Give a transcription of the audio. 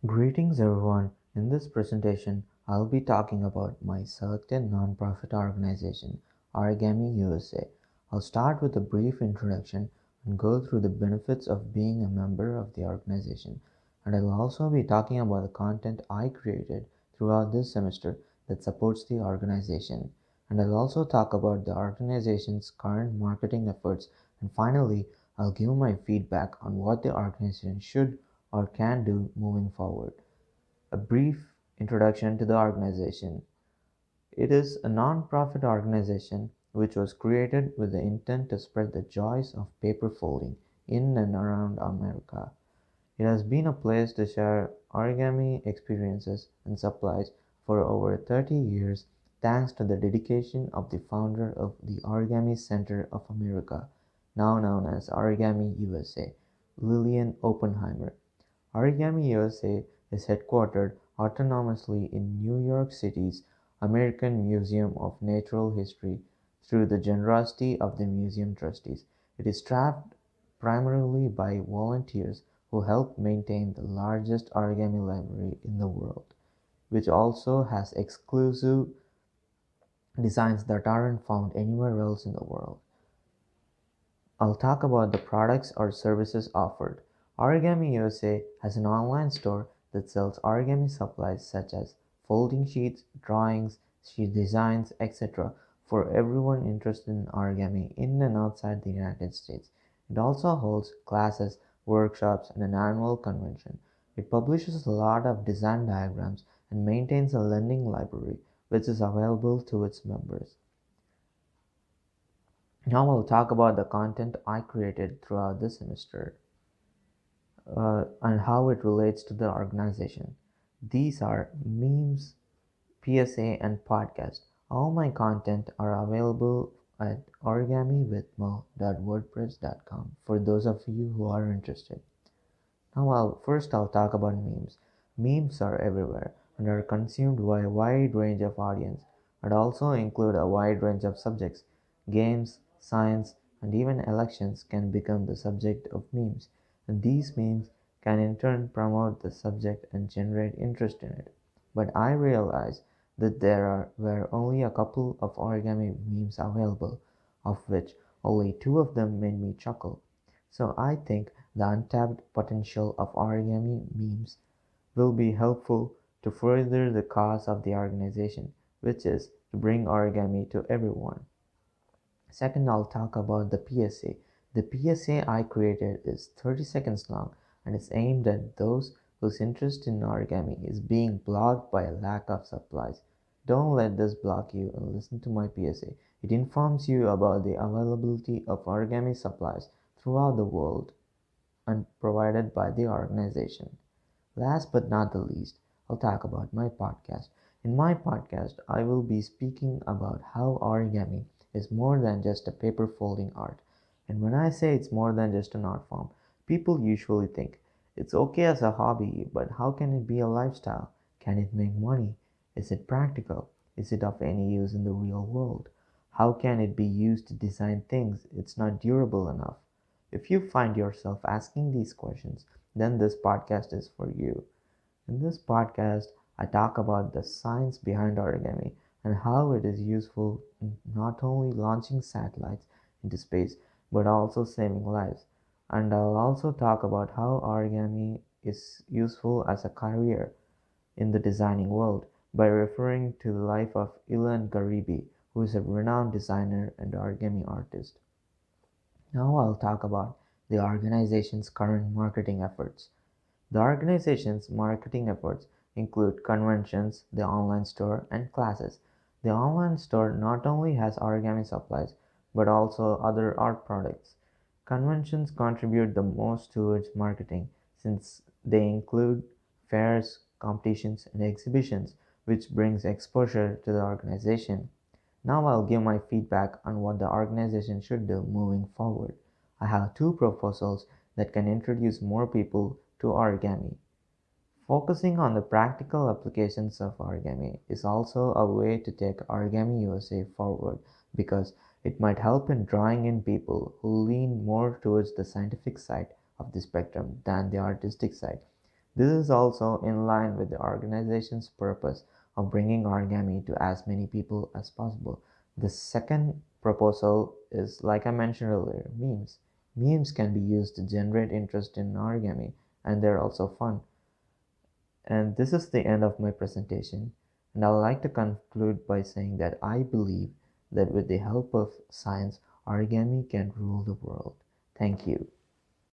Greetings everyone. In this presentation, I'll be talking about my selected nonprofit organization, Origami USA. I'll start with a brief introduction and go through the benefits of being a member of the organization. And I'll also be talking about the content I created throughout this semester that supports the organization. And I'll also talk about the organization's current marketing efforts. And finally, I'll give my feedback on what the organization should or can do moving forward. A brief introduction to the organization. It is a non-profit organization which was created with the intent to spread the joys of paper folding in and around America. It has been a place to share origami experiences and supplies for over 30 years thanks to the dedication of the founder of the Origami Center of America, now known as Origami USA, Lillian Oppenheimer. Origami USA is headquartered autonomously in New York City's American Museum of Natural History through the generosity of the museum trustees. It is staffed primarily by volunteers who help maintain the largest origami library in the world, which also has exclusive designs that aren't found anywhere else in the world. I'll talk about the products or services offered. Origami USA has an online store that sells origami supplies such as folding sheets, drawings, sheet designs, etc. for everyone interested in origami in and outside the United States. It also holds classes, workshops, and an annual convention. It publishes a lot of design diagrams and maintains a lending library which is available to its members. Now I'll talk about the content I created throughout this semester and how it relates to the organization. These are memes, PSA, and podcast. All my content are available at origamiwithmo.wordpress.com for those of you who are interested. Now I'll talk about memes. Memes are everywhere and are consumed by a wide range of audience and also include a wide range of subjects. Games, science, and even elections can become the subject of memes, and these memes can in turn promote the subject and generate interest in it. But I realized that were only a couple of origami memes available, of which only two of them made me chuckle. So I think the untapped potential of origami memes will be helpful to further the cause of the organization, which is to bring origami to everyone. Second, I'll talk about the PSA. The PSA I created is 30 seconds long and is aimed at those whose interest in origami is being blocked by a lack of supplies. Don't let this block you and listen to my PSA. It informs you about the availability of origami supplies throughout the world and provided by the organization. Last but not the least, I'll talk about my podcast. In my podcast, I will be speaking about how origami is more than just a paper folding art. And when I say it's more than just an art form, people usually think it's okay as a hobby, but how can it be a lifestyle? Can it make money? Is it practical? Is it of any use in the real world? How can it be used to design things it's not durable enough? If you find yourself asking these questions, then this podcast is for you. In this podcast, I talk about the science behind origami and how it is useful in not only launching satellites into space but also saving lives. And I'll also talk about how origami is useful as a career in the designing world by referring to the life of Ilan Garibi, who is a renowned designer and origami artist. Now I'll talk about the organization's current marketing efforts. The organization's marketing efforts include conventions, the online store, and classes. The online store not only has origami supplies but also other art products. Conventions contribute the most towards marketing since they include fairs, competitions, and exhibitions, which brings exposure to the organization. Now I'll give my feedback on what the organization should do moving forward. I have two proposals that can introduce more people to origami. Focusing on the practical applications of origami is also a way to take Origami USA forward because it might help in drawing in people who lean more towards the scientific side of the spectrum than the artistic side. This is also in line with the organization's purpose of bringing origami to as many people as possible. The second proposal is, like I mentioned earlier, memes. Memes can be used to generate interest in origami, and they're also fun. And this is the end of my presentation. And I would like to conclude by saying that I believe that with the help of science, origami can rule the world. Thank you.